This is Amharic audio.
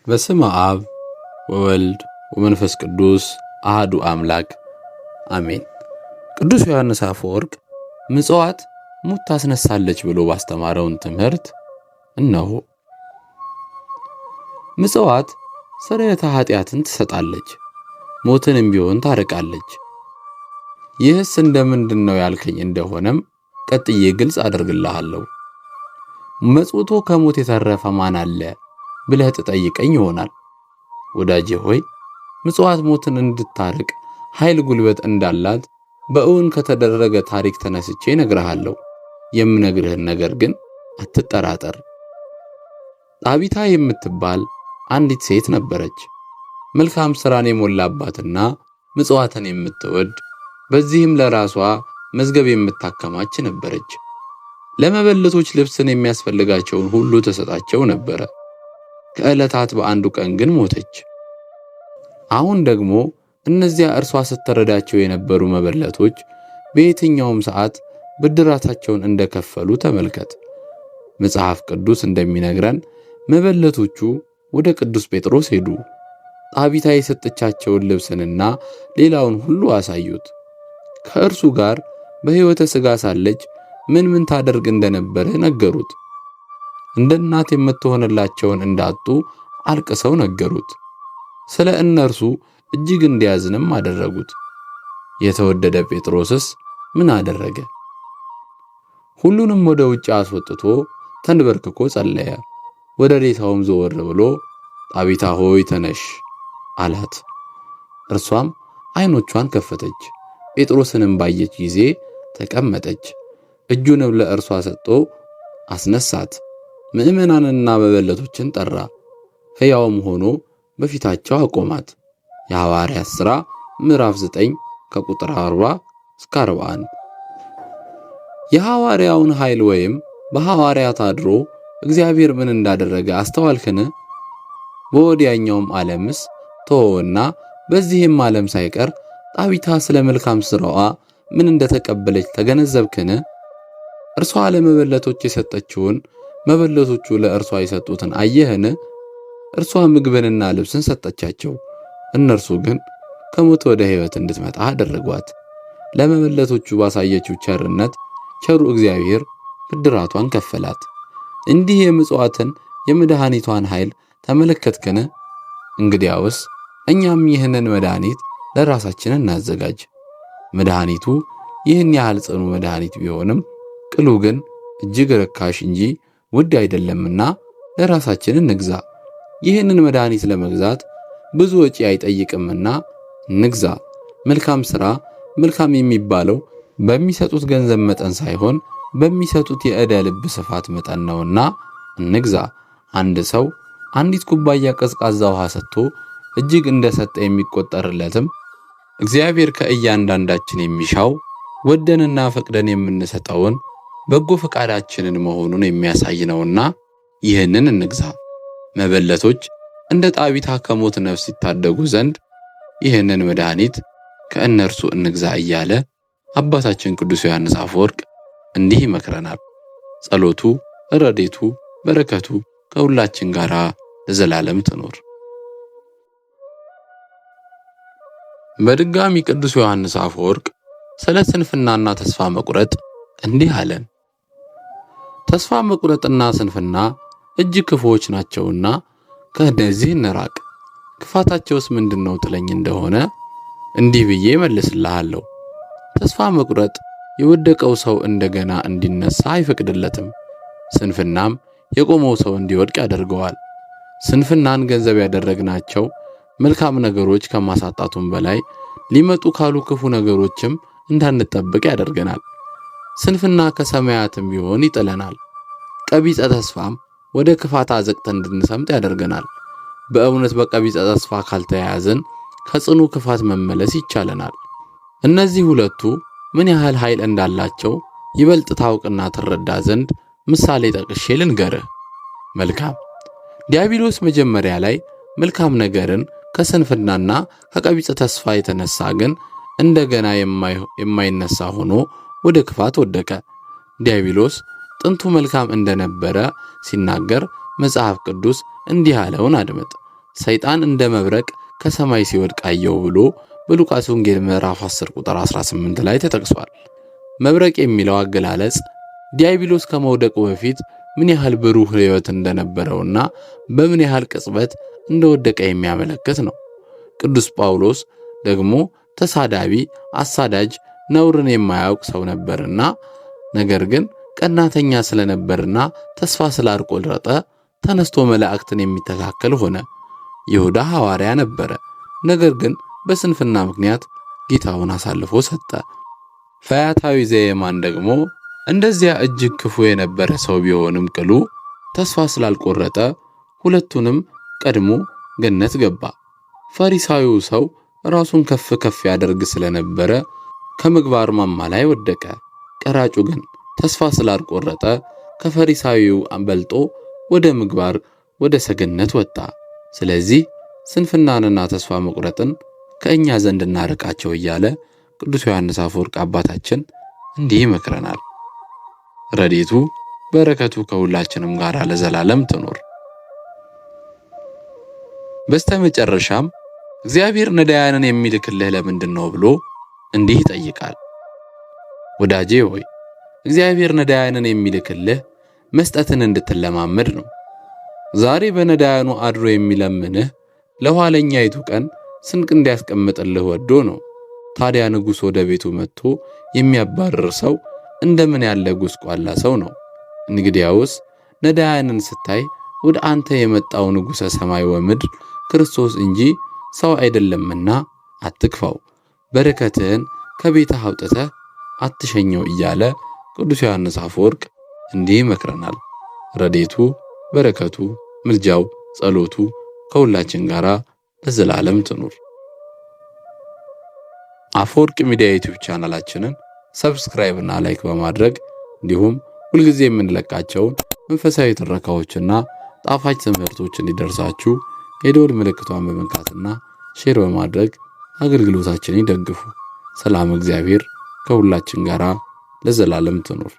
በስመ አብ ወወልድ ወመንፈስ ቅዱስ አሐዱ አምላክ አሜን። ቅዱስ ዮሐንስ አፈወርቅ ምጽዋት ሙት ታስነሳለች ብሎ ባስተማረውን ትምህርት እነሆ። ምጽዋት ስርየተ ኃጢአትን ትሰጣለች፣ ሞትንም ቢሆን ታርቃለች። ይህስ እንደምንድነው ያልከኝ እንደሆነም ቀጥዬ ግልጽ አደርግልሃለሁ። መጽውቶ ከሞት የተረፈ ማን አለ ብለህ ትጠይቀኝ ይሆናል። ወዳጄ ሆይ ምጽዋት ሞትን እንድታርቅ ኃይል ጉልበት እንዳላት በእውን ከተደረገ ታሪክ ተነስቼ እነግርሃለሁ። የምነግርህን ነገር ግን አትጠራጠር። ጣቢታ የምትባል አንዲት ሴት ነበረች። መልካም ሥራን የሞላባትና ምጽዋትን የምትወድ በዚህም ለራሷ መዝገብ የምታከማች ነበረች። ለመበለቶች ልብስን የሚያስፈልጋቸውን ሁሉ ተሰጣቸው ነበረ። ከዕለታት በአንዱ ቀን ግን ሞተች። አሁን ደግሞ እነዚያ እርሷ ስትረዳቸው የነበሩ መበለቶች በየትኛውም ሰዓት ብድራታቸውን እንደከፈሉ ተመልከት። መጽሐፍ ቅዱስ እንደሚነግረን መበለቶቹ ወደ ቅዱስ ጴጥሮስ ሄዱ። ጣቢታ የሰጠቻቸውን ልብስንና ሌላውን ሁሉ አሳዩት። ከእርሱ ጋር በሕይወተ ሥጋ ሳለች ምን ታደርግ እንደነበረ ነገሩት። እንደ እናት የምትሆንላቸውን እንዳጡ አልቅሰው ነገሩት። ስለ እነርሱ እጅግ እንዲያዝንም አደረጉት። የተወደደ ጴጥሮስስ ምን አደረገ? ሁሉንም ወደ ውጭ አስወጥቶ ተንበርክኮ ጸለየ። ወደ ሬሳውም ዘወር ብሎ ጣቢታ ሆይ ተነሽ አላት። እርሷም ዓይኖቿን ከፈተች። ጴጥሮስንም ባየች ጊዜ ተቀመጠች። እጁንም ለእርሷ ሰጥቶ አስነሳት። ምዕመናንና መበለቶችን ጠራ። ሕያውም ሆኖ በፊታቸው አቆማት። የሐዋርያት ሥራ ምዕራፍ 9 ከቁጥር 40 እስከ 41። የሐዋርያውን ኃይል ወይም በሐዋርያት አድሮ እግዚአብሔር ምን እንዳደረገ አስተዋልክን? በወዲያኛውም ዓለምስ ተወውና በዚህም ዓለም ሳይቀር ጣቢታ ስለ መልካም ሥራዋ ምን እንደተቀበለች ተገነዘብክን? እርሷ ለመበለቶች የሰጠችውን መበለቶቹ ለእርሷ የሰጡትን አየህን? እርሷ ምግብንና ልብስን ሰጠቻቸው፣ እነርሱ ግን ከሞት ወደ ሕይወት እንድትመጣ አደረጓት። ለመበለቶቹ ባሳየችው ቸርነት ቸሩ እግዚአብሔር ብድራቷን ከፈላት። እንዲህ የምጽዋትን የመድኃኒቷን ኃይል ተመለከትክን? እንግዲያውስ እኛም ይህንን መድኃኒት ለራሳችን እናዘጋጅ። መድኃኒቱ ይህን ያህል ጽኑ መድኃኒት ቢሆንም ቅሉ ግን እጅግ ርካሽ እንጂ ውድ አይደለምና ለራሳችን እንግዛ። ይህንን መድኃኒት ለመግዛት ብዙ ወጪ አይጠይቅምና እንግዛ። መልካም ሥራ መልካም የሚባለው በሚሰጡት ገንዘብ መጠን ሳይሆን በሚሰጡት የዕደ ልብ ስፋት መጠን ነውና እንግዛ። አንድ ሰው አንዲት ኩባያ ቀዝቃዛ ውሃ ሰጥቶ እጅግ እንደሰጠ የሚቆጠርለትም እግዚአብሔር ከእያንዳንዳችን የሚሻው ወደንና ፈቅደን የምንሰጠውን በጎ ፈቃዳችንን መሆኑን የሚያሳይ ነውና ይህንን እንግዛ። መበለቶች እንደ ጣቢታ ከሞት ነፍስ ይታደጉ ዘንድ ይህንን መድኃኒት ከእነርሱ እንግዛ እያለ አባታችን ቅዱስ ዮሐንስ አፈወርቅ እንዲህ ይመክረናል። ጸሎቱ፣ ረድኤቱ፣ በረከቱ ከሁላችን ጋር ለዘላለም ትኖር። በድጋሚ ቅዱስ ዮሐንስ አፈወርቅ ስለ ስንፍናና ተስፋ መቁረጥ እንዲህ አለን። ተስፋ መቁረጥና ስንፍና እጅግ ክፉዎች ናቸውና ከእነዚህ እንራቅ። ክፋታቸውስ ምንድነው ትለኝ እንደሆነ እንዲህ ብዬ መልስልሃለሁ። ተስፋ መቁረጥ የወደቀው ሰው እንደገና እንዲነሳ አይፈቅድለትም። ስንፍናም የቆመው ሰው እንዲወድቅ ያደርገዋል። ስንፍናን ገንዘብ ያደረግናቸው መልካም ነገሮች ከማሳጣቱም በላይ ሊመጡ ካሉ ክፉ ነገሮችም እንዳንጠብቅ ያደርገናል። ስንፍና ከሰማያትም ቢሆን ይጥለናል። ቀቢጸ ተስፋም ወደ ክፋት አዘቅት እንድንሰምጥ ያደርገናል። በእውነት በቀቢጸ ተስፋ ካልተያያዝን ከጽኑ ክፋት መመለስ ይቻለናል። እነዚህ ሁለቱ ምን ያህል ኃይል እንዳላቸው ይበልጥ ታውቅና ትረዳ ዘንድ ምሳሌ ጠቅሼ ልንገርህ። መልካም ዲያብሎስ መጀመሪያ ላይ መልካም ነገርን ከስንፍናና ከቀቢጸ ተስፋ የተነሳ ግን እንደገና የማይነሳ ሆኖ ወደ ክፋት ወደቀ። ዲያብሎስ ጥንቱ መልካም እንደነበረ ሲናገር መጽሐፍ ቅዱስ እንዲህ ያለውን አድምጥ። ሰይጣን እንደ መብረቅ ከሰማይ ሲወድቅ አየሁ ብሎ በሉቃስ ወንጌል ምዕራፍ 10 ቁጥር 18 ላይ ተጠቅሷል። መብረቅ የሚለው አገላለጽ ዲያብሎስ ከመውደቁ በፊት ምን ያህል ብሩህ ሕይወት እንደነበረውና በምን ያህል ቅጽበት እንደወደቀ የሚያመለክት ነው። ቅዱስ ጳውሎስ ደግሞ ተሳዳቢ፣ አሳዳጅ፣ ነውርን የማያውቅ ሰው ነበርና ነገር ግን ቀናተኛ ስለነበርና ተስፋ ስላልቆረጠ ተነስቶ መላእክትን የሚተካከል ሆነ። ይሁዳ ሐዋርያ ነበረ፣ ነገር ግን በስንፍና ምክንያት ጌታውን አሳልፎ ሰጠ። ፈያታዊ ዘየማን ደግሞ እንደዚያ እጅግ ክፉ የነበረ ሰው ቢሆንም ቅሉ ተስፋ ስላልቆረጠ ሁለቱንም ቀድሞ ገነት ገባ። ፈሪሳዊው ሰው ራሱን ከፍ ከፍ ያደርግ ስለነበረ ከምግባር ማማ ላይ ወደቀ። ቀራጩ ግን ተስፋ ስላልቆረጠ ከፈሪሳዊው በልጦ ወደ ምግባር ወደ ሰገነት ወጣ። ስለዚህ ስንፍናንና ተስፋ መቁረጥን ከእኛ ዘንድ እናርቃቸው እያለ ቅዱስ ዮሐንስ አፈወርቅ አባታችን እንዲህ ይመክረናል። ረድኤቱ በረከቱ ከሁላችንም ጋር ለዘላለም ትኖር። በስተመጨረሻም እግዚአብሔር ነዳያንን የሚልክልህ ለምንድን ነው ብሎ እንዲህ ይጠይቃል። ወዳጄ ሆይ እግዚአብሔር ነዳያንን የሚልክልህ መስጠትን እንድትለማመድ ነው። ዛሬ በነዳያኑ አድሮ የሚለምንህ ለኋለኛይቱ ቀን ስንቅ እንዲያስቀምጥልህ ወዶ ነው። ታዲያ ንጉሥ ወደ ቤቱ መጥቶ የሚያባርር ሰው እንደምን ያለ ጉስቋላ ሰው ነው? እንግዲያውስ ነዳያንን ስታይ ወደ አንተ የመጣው ንጉሠ ሰማይ ወምድር ክርስቶስ እንጂ ሰው አይደለምና አትክፋው፣ በረከትህን ከቤትህ አውጥተህ አትሸኘው እያለ ቅዱስ ዮሐንስ አፈወርቅ እንዲህ ይመክረናል። ረድኤቱ በረከቱ ምልጃው ጸሎቱ ከሁላችን ጋር ለዘላለም ትኑር። አፈወርቅ ሚዲያ ዩቲዩብ ቻናላችንን ሰብስክራይብ እና ላይክ በማድረግ እንዲሁም ሁልጊዜ የምንለቃቸውን መንፈሳዊ ትረካዎችና ጣፋጭ ትምህርቶች እንዲደርሳችሁ የደወል ምልክቷን በመንካትና ሼር በማድረግ አገልግሎታችንን ይደግፉ። ሰላም እግዚአብሔር ከሁላችን ጋር ለዘላለም ትኑር።